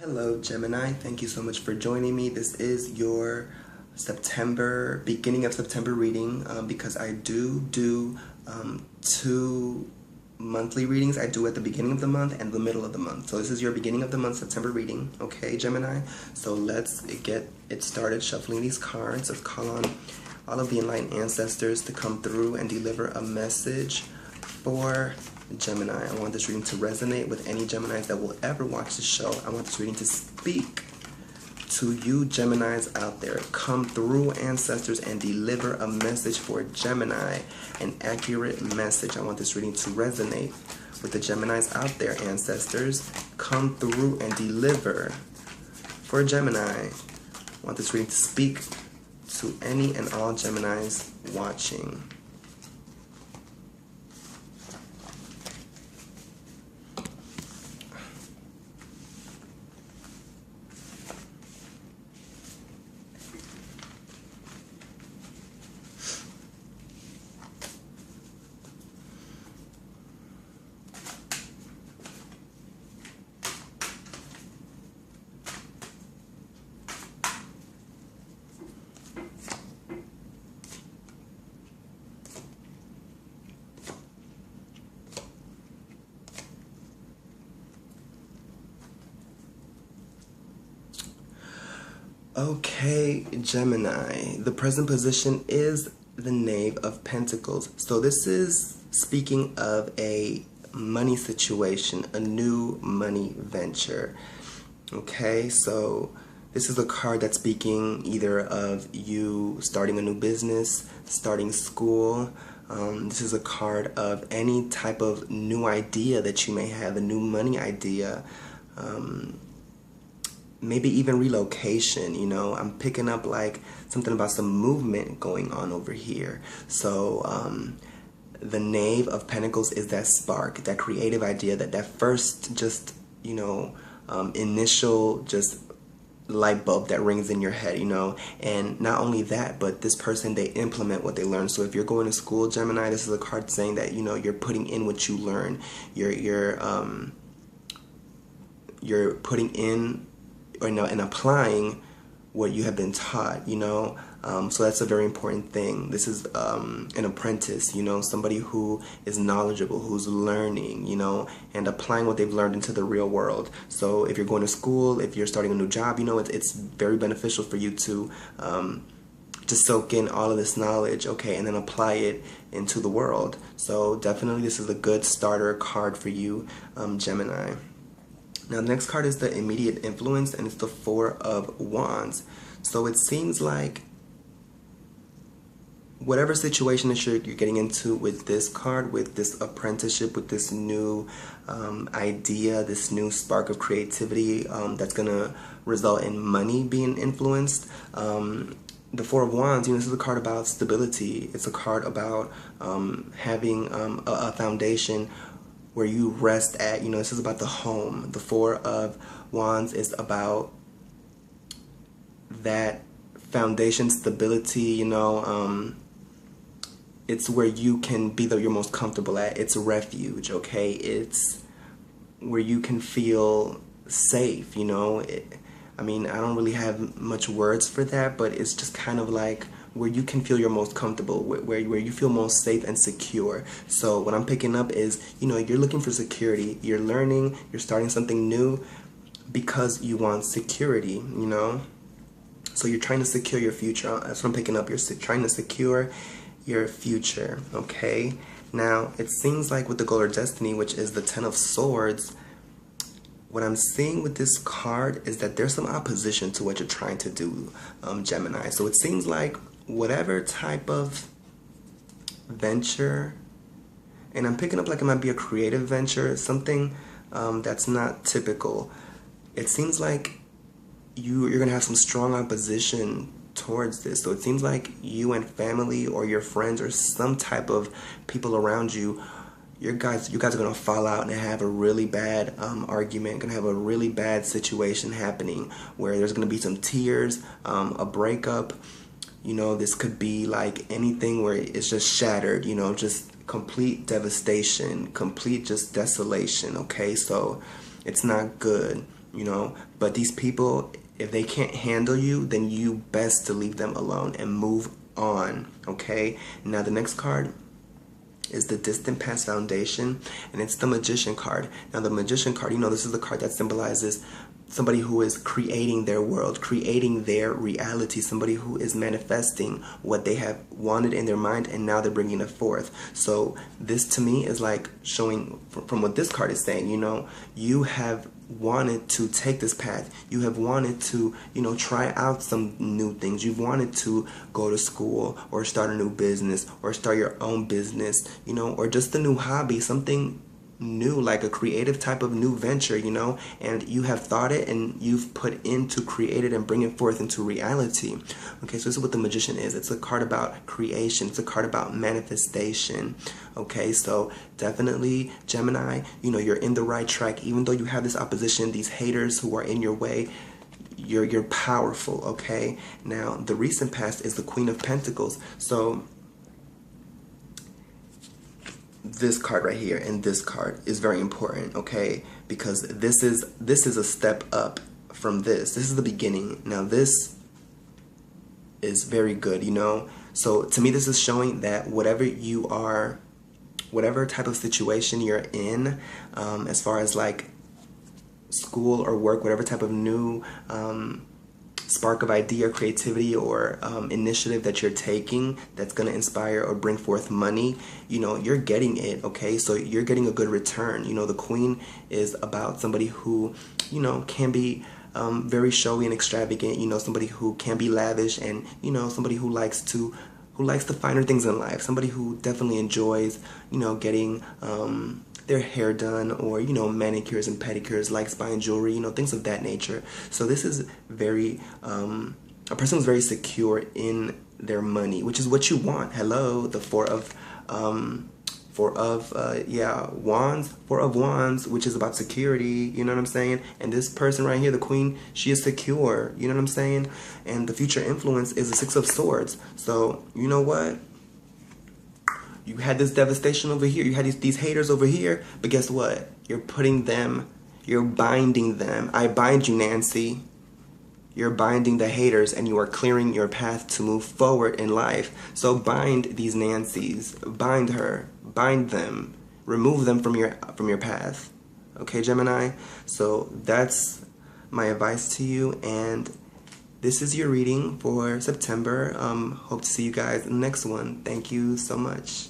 Hello Gemini, thank you so much for joining me. This is your beginning of September reading because I do two monthly readings. I do at the beginning of the month and the middle of the month. So this is your beginning of the month September reading, okay Gemini? So let's get it started shuffling these cards. Let's call on all of the enlightened ancestors to come through and deliver a message for Gemini. I want this reading to resonate with any Geminis that will ever watch the show. I want this reading to speak to you Geminis out there. Come through, ancestors, and deliver a message for Gemini, an accurate message. I want this reading to resonate with the Geminis out there, ancestors. Come through and deliver for Gemini. I want this reading to speak to any and all Geminis watching. Okay, Gemini, the present position is the Knave of Pentacles. So this is speaking of a money situation, a new money venture. Okay, so this is a card that's speaking either of you starting a new business, starting school. This is a card of any type of new idea that you may have, a new money idea. Maybe even relocation, you know. I'm picking up like something about some movement going on over here. So the Knave of Pentacles is that spark, that creative idea, that first just, you know, initial just light bulb that rings in your head, you know. And not only that, but this person, they implement what they learn. So if you're going to school, Gemini, this is a card saying that, you know, you're putting in what you learn. You're putting in, or no, and applying what you have been taught, you know. So that's a very important thing. This is an apprentice, you know, somebody who is knowledgeable, who's learning, you know, and applying what they've learned into the real world. So if you're going to school, if you're starting a new job, you know, it's very beneficial for you to soak in all of this knowledge, okay, and then apply it into the world. So definitely this is a good starter card for you, Gemini. Now, the next card is the immediate influence, and it's the Four of Wands. So it seems like whatever situation that you're getting into with this card, with this apprenticeship, with this new idea, this new spark of creativity that's going to result in money being influenced. The Four of Wands, you know, this is a card about stability. It's a card about having a foundation where you rest at, you know. This is about the home. The Four of Wands is about that foundation, stability, you know. It's where you can be you're most comfortable at. It's a refuge, okay? It's where you can feel safe, you know. I mean, I don't really have much words for that, but it's just kind of like where you can feel you're most comfortable, where you feel most safe and secure. So what I'm picking up is, you know, you're looking for security. You're learning, you're starting something new because you want security, you know. So you're trying to secure your future. That's what I'm picking up. You're trying to secure your future, okay? Now, it seems like with the goal or destiny, which is the Ten of Swords, what I'm seeing with this card is that there's some opposition to what you're trying to do, Gemini. So it seems like whatever type of venture, and I'm picking up like it might be a creative venture, something that's not typical. It seems like you're going to have some strong opposition towards this. So it seems like you and family or your friends or some type of people around you, you guys are going to fall out and have a really bad argument, going to have a really bad situation happening where there's going to be some tears, a breakup. You know, this could be like anything where it's just shattered, you know, just complete devastation, complete just desolation, okay? So it's not good, you know. But these people, if they can't handle you, then you best to leave them alone and move on, okay? Now the next card is the Distant Past Foundation, and it's the Magician card. Now the Magician card, you know, this is the card that symbolizes somebody who is creating their world, creating their reality, somebody who is manifesting what they have wanted in their mind, and now they're bringing it forth. So this to me is like showing, from what this card is saying, you know, you have wanted to take this path. You have wanted to, you know, try out some new things. You've wanted to go to school or start a new business or start your own business, you know, or just a new hobby, something new, like a creative type of new venture, you know, and you have thought it and you've put in to create it and bring it forth into reality. Okay, so this is what the Magician is. It's a card about creation. It's a card about manifestation. Okay, so definitely, Gemini, you know, you're in the right track. Even though you have this opposition, these haters who are in your way, you're powerful, okay? Now, the recent past is the Queen of Pentacles. So this card right here and this card is very important, okay? Because this is a step up from this. This is the beginning. Now this is very good, you know? So to me, this is showing that whatever you are, whatever type of situation you're in, as far as like school or work, whatever type of new spark of idea, creativity, or initiative that you're taking that's going to inspire or bring forth money, you know, you're getting it, okay? So you're getting a good return. You know, the Queen is about somebody who, you know, can be very showy and extravagant, you know, somebody who can be lavish, and, you know, somebody who likes the finer things in life, somebody who definitely enjoys, you know, getting their hair done, or, you know, manicures and pedicures, likes buying jewelry, you know, things of that nature. So this is very, a person who's very secure in their money, which is what you want. Hello, the Four of Wands, which is about security, you know what I'm saying? And this person right here, the Queen, she is secure, you know what I'm saying? And the future influence is the Six of Swords. So, you know what? You had this devastation over here. You had these haters over here. But guess what? You're binding them. I bind you, Nancy. You're binding the haters, and you are clearing your path to move forward in life. So bind these Nancys. Bind her. Bind them. Remove them from your path. Okay, Gemini? So that's my advice to you, and this is your reading for September. Hope to see you guys in the next one. Thank you so much.